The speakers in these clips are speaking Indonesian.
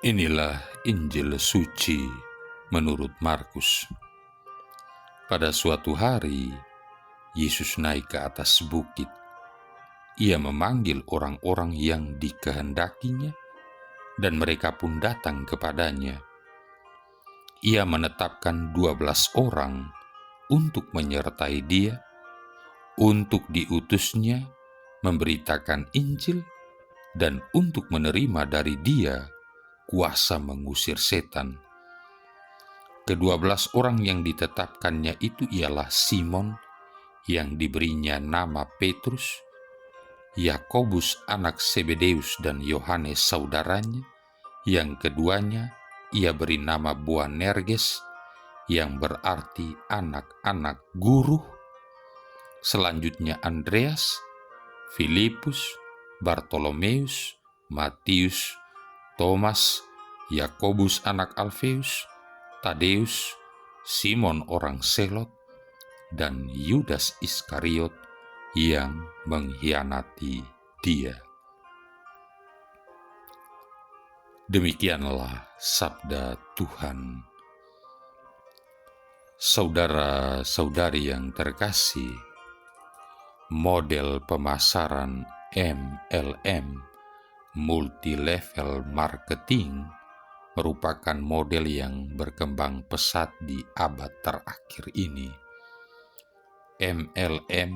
Inilah Injil suci menurut Markus. Pada suatu hari, Yesus naik ke atas bukit. Ia memanggil orang-orang yang dikehendakinya, dan mereka pun datang kepadanya. Ia menetapkan 12 orang untuk menyertai dia, untuk diutusnya memberitakan Injil, dan untuk menerima dari dia kuasa mengusir setan. Ke-12 orang yang ditetapkannya itu ialah Simon, yang diberinya nama Petrus, Yakobus anak Zebedeus dan Yohanes saudaranya, yang keduanya ia beri nama Boanerges, yang berarti anak-anak guru. Selanjutnya Andreas, Filipus, Bartolomeus, Matius, Thomas, Yakobus anak Alfeus, Tadeus, Simon orang Selot, dan Yudas Iskariot yang mengkhianati dia. Demikianlah sabda Tuhan. Saudara-saudari yang terkasih, model pemasaran MLM, multi-level marketing, merupakan model yang berkembang pesat di abad terakhir ini. MLM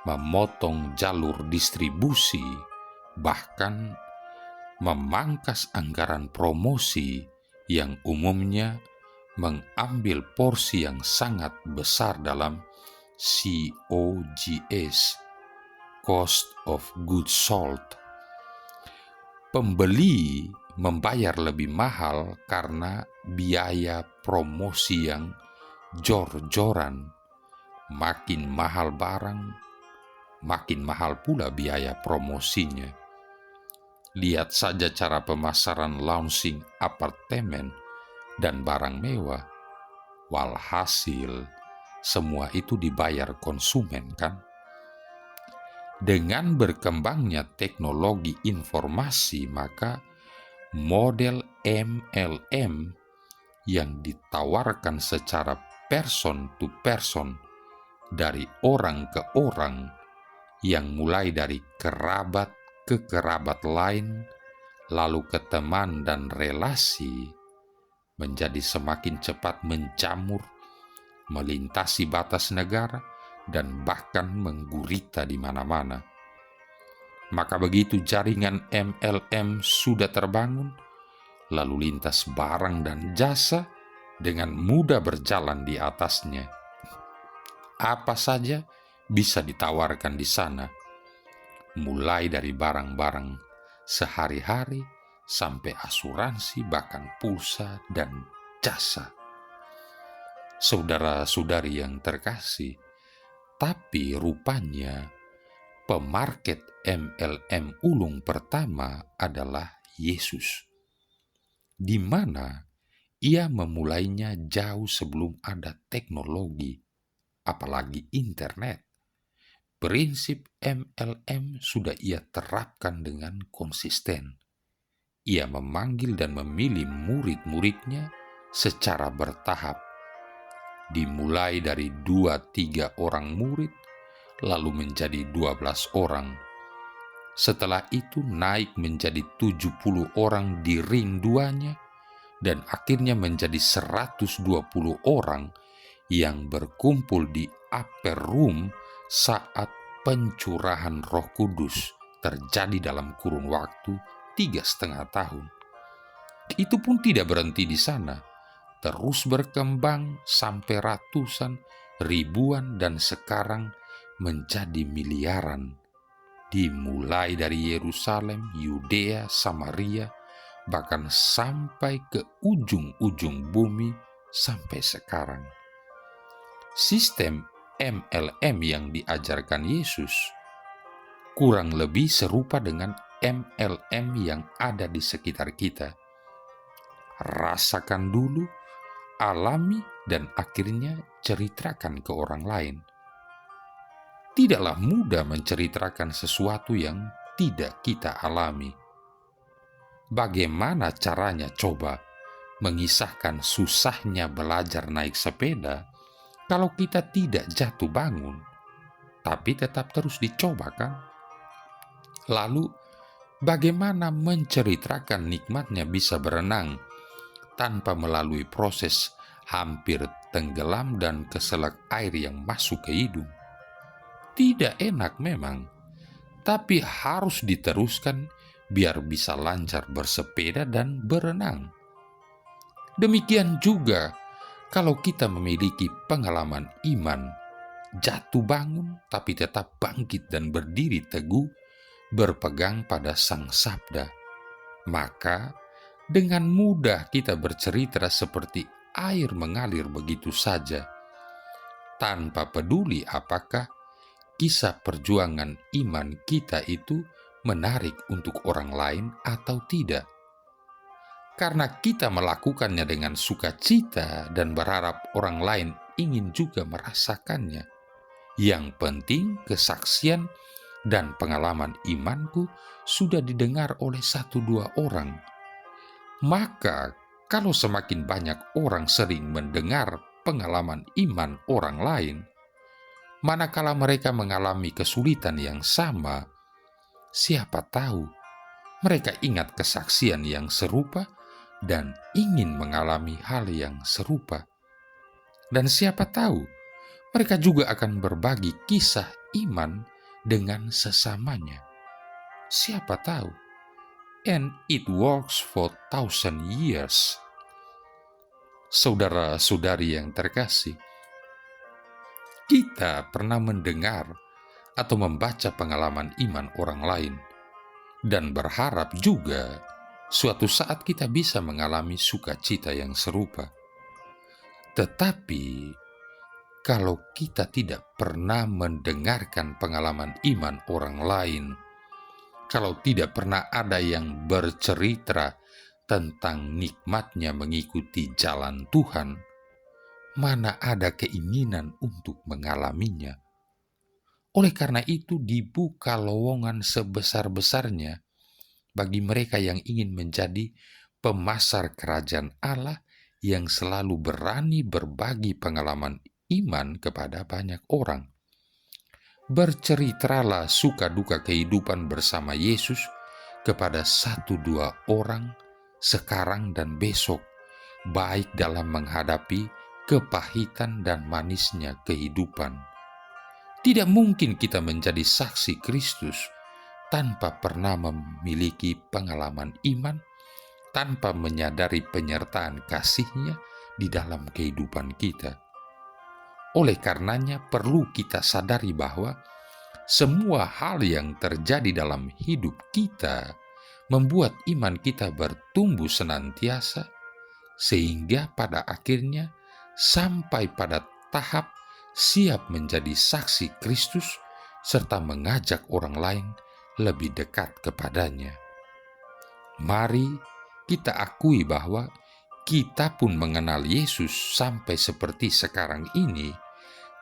memotong jalur distribusi, bahkan memangkas anggaran promosi yang umumnya mengambil porsi yang sangat besar dalam COGS, Cost of Goods Sold. Pembeli membayar lebih mahal karena biaya promosi yang jor-joran. Makin mahal barang, makin mahal pula biaya promosinya. Lihat saja cara pemasaran launching apartemen dan barang mewah. Walhasil, semua itu dibayar konsumen, kan? Dengan berkembangnya teknologi informasi, maka model MLM yang ditawarkan secara person to person, dari orang ke orang, yang mulai dari kerabat ke kerabat lain, lalu ke teman dan relasi, menjadi semakin cepat menjamur, melintasi batas negara, dan bahkan menggurita di mana-mana. Maka begitu jaringan MLM sudah terbangun, lalu lintas barang dan jasa dengan mudah berjalan di atasnya. Apa saja bisa ditawarkan di sana, mulai dari barang-barang sehari-hari sampai asuransi, bahkan pulsa dan jasa. Saudara-saudari yang terkasih, tapi rupanya pemarket MLM ulung pertama adalah Yesus, di mana ia memulainya jauh sebelum ada teknologi, apalagi internet. Prinsip MLM sudah ia terapkan dengan konsisten. Ia memanggil dan memilih murid-muridnya secara bertahap. Dimulai dari 2-3 orang murid, lalu menjadi 12 orang. Setelah itu naik menjadi 70 orang di ring 2-nya, dan akhirnya menjadi 120 orang yang berkumpul di upper room saat pencurahan Roh Kudus terjadi dalam kurun waktu 3,5 tahun. Itu pun tidak berhenti di sana, terus berkembang sampai ratusan, ribuan, dan sekarang menjadi miliaran. Dimulai dari Yerusalem, Yudea, Samaria, bahkan sampai ke ujung-ujung bumi sampai sekarang. Sistem MLM yang diajarkan Yesus kurang lebih serupa dengan MLM yang ada di sekitar kita. Rasakan dulu, alami, dan akhirnya ceritakan ke orang lain. Tidaklah mudah menceritakan sesuatu yang tidak kita alami. Bagaimana caranya coba mengisahkan susahnya belajar naik sepeda kalau kita tidak jatuh bangun, tapi tetap terus dicoba kan? Lalu, bagaimana menceritakan nikmatnya bisa berenang tanpa melalui proses hampir tenggelam dan keselak air yang masuk ke hidung? Tidak enak memang, tapi harus diteruskan biar bisa lancar bersepeda dan berenang. Demikian juga kalau kita memiliki pengalaman iman, jatuh bangun tapi tetap bangkit dan berdiri teguh, berpegang pada Sang Sabda, maka dengan mudah kita bercerita seperti air mengalir begitu saja, tanpa peduli apakah kisah perjuangan iman kita itu menarik untuk orang lain atau tidak. Karena kita melakukannya dengan sukacita dan berharap orang lain ingin juga merasakannya. Yang penting kesaksian dan pengalaman imanku sudah didengar oleh 1-2 orang. Maka kalau semakin banyak orang sering mendengar pengalaman iman orang lain, manakala mereka mengalami kesulitan yang sama, siapa tahu mereka ingat kesaksian yang serupa dan ingin mengalami hal yang serupa. Dan siapa tahu mereka juga akan berbagi kisah iman dengan sesamanya. Siapa tahu? And it works for 1,000 years. Saudara-saudari yang terkasih, kita pernah mendengar atau membaca pengalaman iman orang lain dan berharap juga suatu saat kita bisa mengalami sukacita yang serupa. Tetapi kalau kita tidak pernah mendengarkan pengalaman iman orang lain, kalau tidak pernah ada yang bercerita tentang nikmatnya mengikuti jalan Tuhan, mana ada keinginan untuk mengalaminya. Oleh karena itu dibuka lowongan sebesar-besarnya bagi mereka yang ingin menjadi pemasar kerajaan Allah yang selalu berani berbagi pengalaman iman kepada banyak orang. Berceritalah suka duka kehidupan bersama Yesus kepada 1-2 orang sekarang dan besok, baik dalam menghadapi kepahitan dan manisnya kehidupan. Tidak mungkin kita menjadi saksi Kristus tanpa pernah memiliki pengalaman iman, tanpa menyadari penyertaan kasih-Nya di dalam kehidupan kita. Oleh karenanya perlu kita sadari bahwa semua hal yang terjadi dalam hidup kita membuat iman kita bertumbuh senantiasa, sehingga pada akhirnya sampai pada tahap siap menjadi saksi Kristus serta mengajak orang lain lebih dekat kepadanya. Mari kita akui bahwa kita pun mengenal Yesus sampai seperti sekarang ini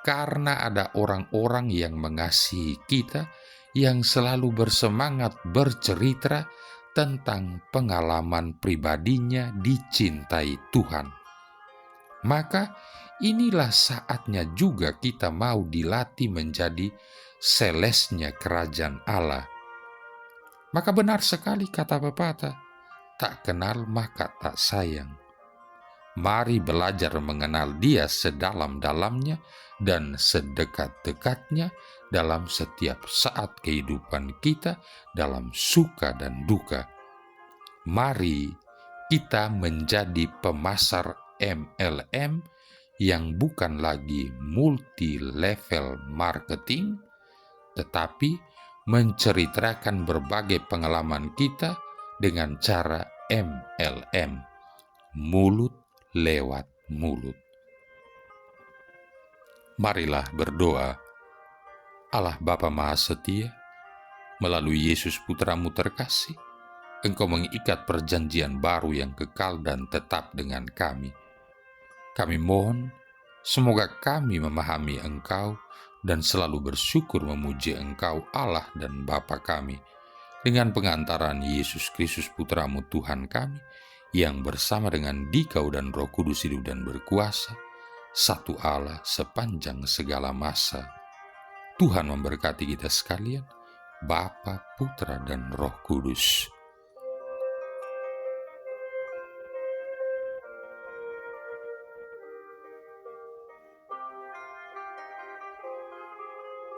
karena ada orang-orang yang mengasihi kita, yang selalu bersemangat bercerita tentang pengalaman pribadinya dicintai Tuhan. Maka inilah saatnya juga kita mau dilatih menjadi selesnya kerajaan Allah. Maka benar sekali kata pepatah, tak kenal maka tak sayang. Mari belajar mengenal Dia sedalam-dalamnya dan sedekat-dekatnya dalam setiap saat kehidupan kita, dalam suka dan duka. Mari kita menjadi pemasar MLM yang bukan lagi multi-level marketing, tetapi menceritakan berbagai pengalaman kita dengan cara MLM, mulut lewat mulut. Marilah berdoa. Allah Bapa Maha Setia, melalui Yesus Putramu terkasih, Engkau mengikat perjanjian baru yang kekal dan tetap dengan kami. Kami mohon, semoga kami memahami Engkau dan selalu bersyukur memuji Engkau Allah dan Bapa kami, dengan pengantaran Yesus Kristus Putramu Tuhan kami, yang bersama dengan Dikau dan Roh Kudus hidup dan berkuasa, satu Allah sepanjang segala masa. Tuhan memberkati kita sekalian, Bapa, Putra, dan Roh Kudus.